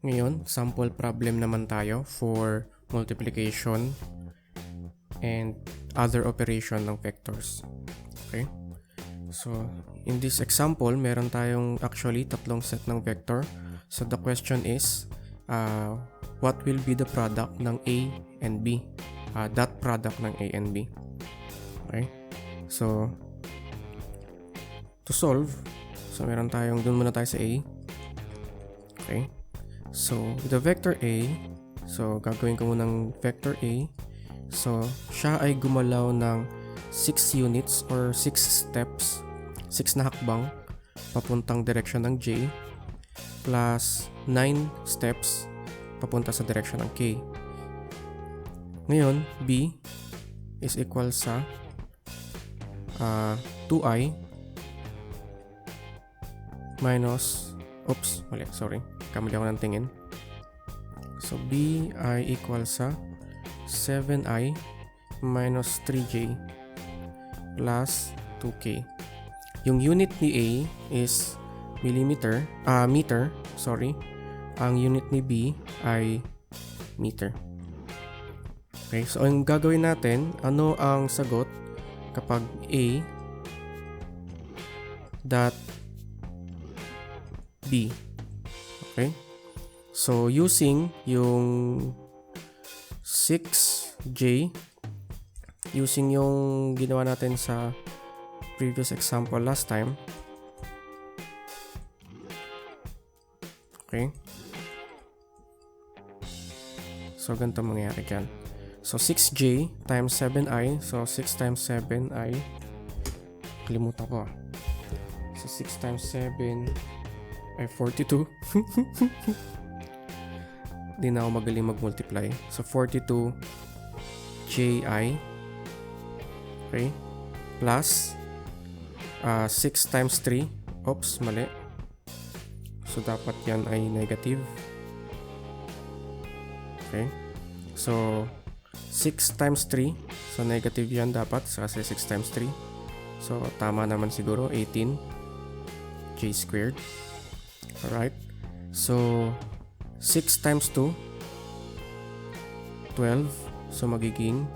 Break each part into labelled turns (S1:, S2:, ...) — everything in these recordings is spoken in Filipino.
S1: Ngayon, sample problem naman tayo for multiplication and other operation ng vectors. Okay? So, in this example, meron tayong actually tatlong set ng vector. So, the question is, what will be the product ng A and B? Dot product ng A and B. Okay? So, to solve, so meron tayong, dun muna tayo sa A. Okay? So, the vector A, so gagawin ko munang vector A. So, siya ay gumalaw ng 6 units or 6 steps, 6 na hakbang papuntang direksyon ng J plus 9 steps papunta sa direksyon ng K. Ngayon, B is equal sa 2i minus, kamali ako ng tingin. So, B ay equal sa 7i minus 3j plus 2k. Yung unit ni A is meter. Ang unit ni B ay meter. Okay, so ang gagawin natin, ano ang sagot kapag A dot B. Okay? So, using yung 6J, using yung ginawa natin sa previous example last time. Okay? So, ganito mangyayari dyan. So, 6J times 7i. So, 6 times 7i. Kalimutan ko. So, 6 times 7 ay 42. Di na ako magaling mag-multiply. So, 42 Ji. Okay. Plus 6 times 3. Oops, mali. So, dapat yan ay negative. Okay. So, 6 times 3. So, negative yan dapat. Kasi 6 times 3. So, tama naman siguro. 18 J squared. Alright. So, 6 times 2. 12. So, magiging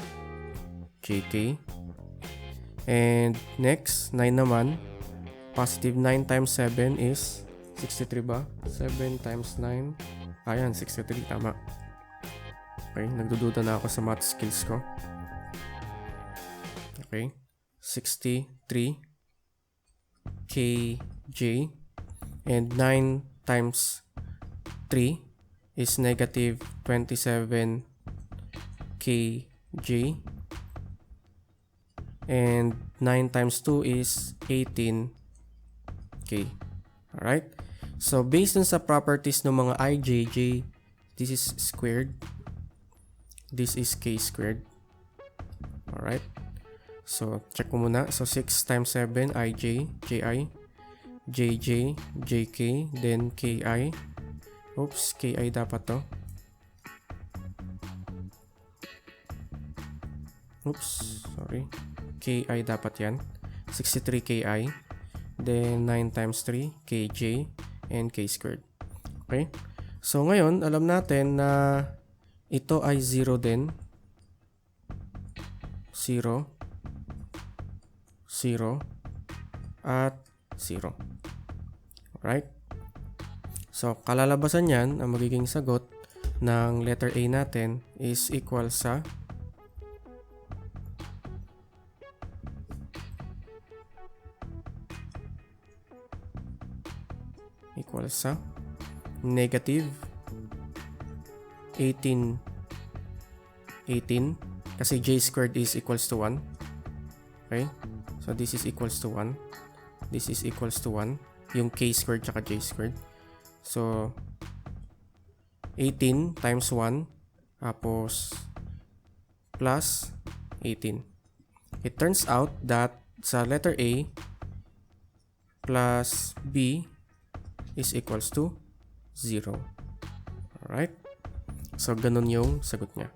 S1: JK. And next, 9 naman. Positive 9 times 7 is 63 ba? 7 times 9. Ayan, 63. Tama. Okay, nagdududa na ako sa math skills ko. Okay. 63 KJ. And 9 times 3 is negative 27 KJ. And 9 times 2 is 18 K. Alright? So, based on sa properties ng mga IJJ, this is squared. This is K squared. Alright? So, check ko muna. So, 6 times 7, IJ, JI, JJ, JK, then KI. Oops, KI dapat to. Oops, sorry. KI dapat yan. 63 KI. Then 9 times 3, KJ, and K squared. Okay? So ngayon, alam natin na ito ay 0 din. 0, 0, at 0. Alright? So, kalalabasan yan, ang magiging sagot ng letter A natin is equal sa negative 18 kasi J squared is equals to 1. Okay? So, this is equals to 1. This is equals to 1. Yung K squared tsaka J squared. So, 18 times 1 tapos plus 18. It turns out that sa letter A plus B is equals to 0. Alright? So, ganun yung sagot niya.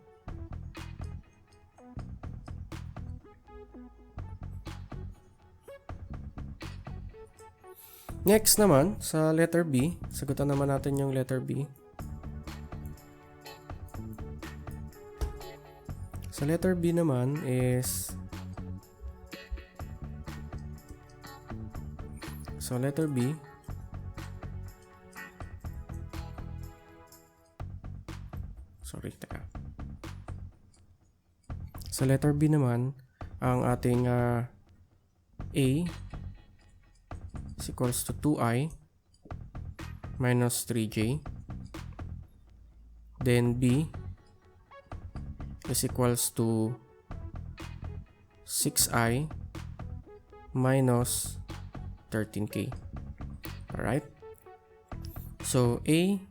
S1: Next naman, sa letter B, sagutan naman natin yung letter B. Sa letter B naman is, so letter B, sa letter B naman, ang ating A is equals to 2i minus 3j. Then B is equals to 6i minus 13k. Alright? So A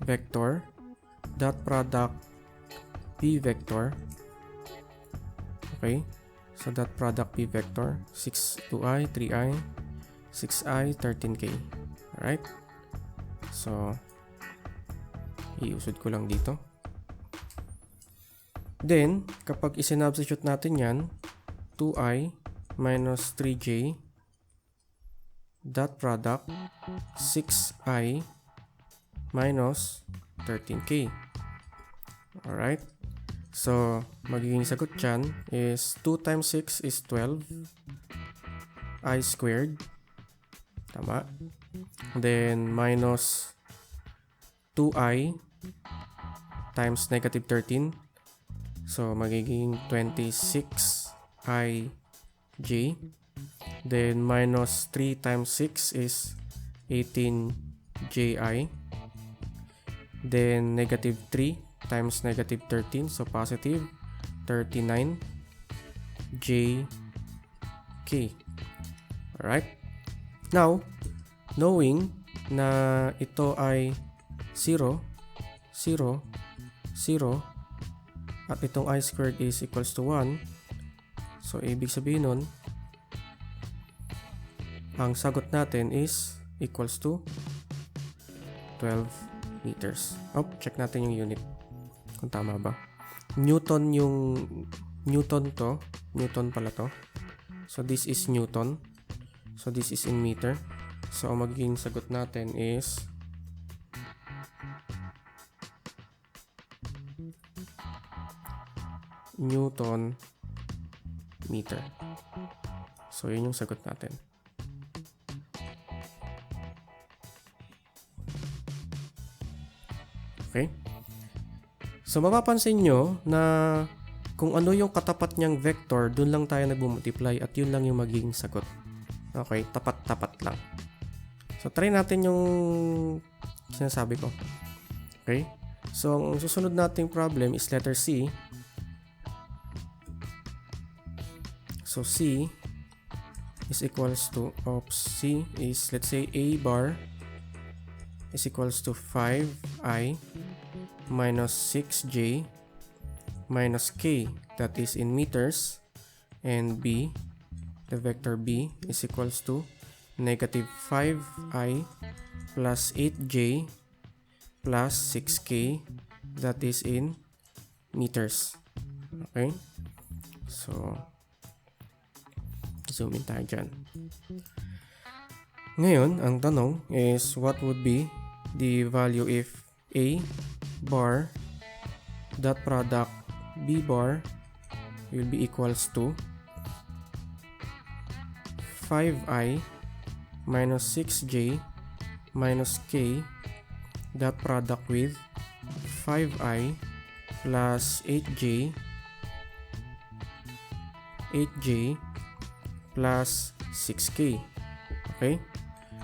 S1: vector dot product B vector. Okay? So dot product B vector 2i, 3i, 6i, 13k. Alright? So iusod ko lang dito. Then, kapag isinubstitute natin yan, 2i minus 3j dot product 6i minus 13k. Alright? So, magiging sagot dyan is 2 times 6 is 12 I squared. Tama. Then, minus 2i times negative 13. So, magiging 26ij. Then, minus 3 times 6 is 18ji. Then, negative 3 times negative 13. So, positive 39jk. Alright? Now, knowing na ito ay 0, 0, 0, at itong I squared is equals to 1. So, ibig sabihin nun, ang sagot natin is equals to 12 meters. Check natin yung unit. Kung tama ba. Newton yung Newton to. Newton pala to. So, this is Newton. So, this is in meter. So, ang magiging sagot natin is Newton meter. So, yun yung sagot natin. Okay? So, mapapansin nyo na kung ano yung katapat niyang vector, dun lang tayo nag-multiply at yun lang yung magiging sagot. Okay? Tapat-tapat lang. So, try natin yung sinasabi ko. Okay? So, ang susunod nating problem is letter C. So, C is equals to, C is, let's say, A bar is equals to 5i minus 6j minus k, that is in meters, and B, the vector B, is equals to negative 5i plus 8j plus 6k, that is in meters. Okay? So, zoom in tayo dyan. Ngayon, ang tanong is what would be the value if A bar dot product B bar will be equals to 5i minus 6j minus k dot product with 5i plus 8j plus 6k. Okay?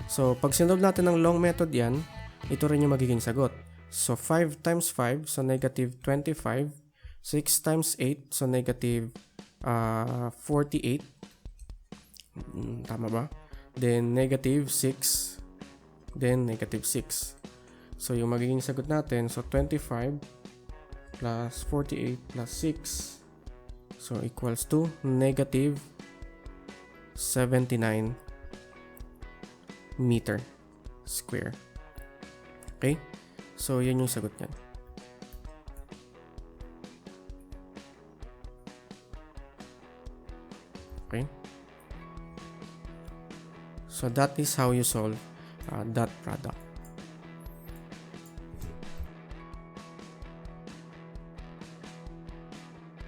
S1: So, pag sinolve natin ng long method yan, ito rin yung magiging sagot. So, 5 times 5, so negative 25. 6 times 8, so negative 48. Tama ba? Then, negative 6. Then, negative 6. So, yung magiging sagot natin, so 25 plus 48 plus 6. So, equals to negative 79 meter square. Okay? So, yan yung sagot niyan. Okay? So, that is how you solve dot product.